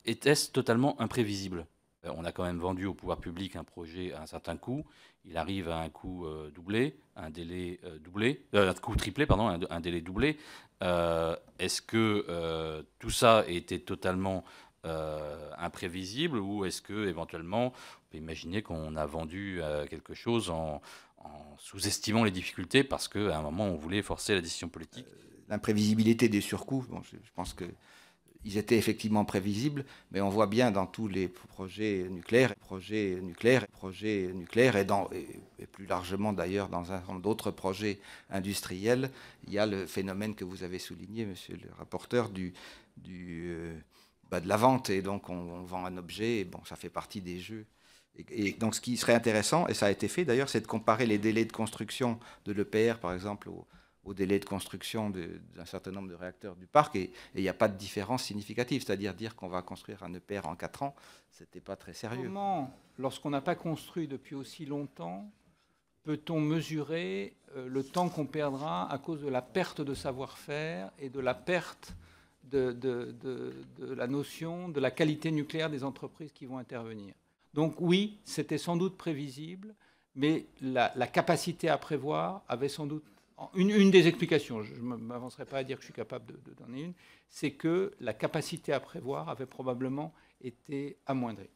était-ce totalement imprévisible? On a quand même vendu au pouvoir public un projet à un certain coût. Il arrive à un coût doublé, un délai doublé, un coût triplé, pardon, un délai doublé. Est-ce que tout ça était totalement imprévisible ou est-ce que éventuellement on peut imaginer qu'on a vendu quelque chose en sous-estimant les difficultés parce qu'à un moment on voulait forcer la décision politique? L'imprévisibilité des surcoûts, bon, je pense que ils étaient effectivement prévisibles, mais on voit bien dans tous les projets nucléaires et plus largement d'ailleurs dans un certain nombre d'autres projets industriels, il y a le phénomène que vous avez souligné, monsieur le rapporteur, de la vente. Et donc on vend un objet, et bon, ça fait partie des jeux. Et donc ce qui serait intéressant, et ça a été fait d'ailleurs, c'est de comparer les délais de construction de l'EPR, par exemple, au délai de construction d'un certain nombre de réacteurs du parc, et il n'y a pas de différence significative. C'est-à-dire dire qu'on va construire un EPR en 4 ans, ce n'était pas très sérieux. Comment, lorsqu'on n'a pas construit depuis aussi longtemps, peut-on mesurer le temps qu'on perdra à cause de la perte de savoir-faire et de la perte de la notion de la qualité nucléaire des entreprises qui vont intervenir? Donc oui, c'était sans doute prévisible, mais la capacité à prévoir avait sans doute... Une des explications, je ne m'avancerai pas à dire que je suis capable de donner une, c'est que la capacité à prévoir avait probablement été amoindrie.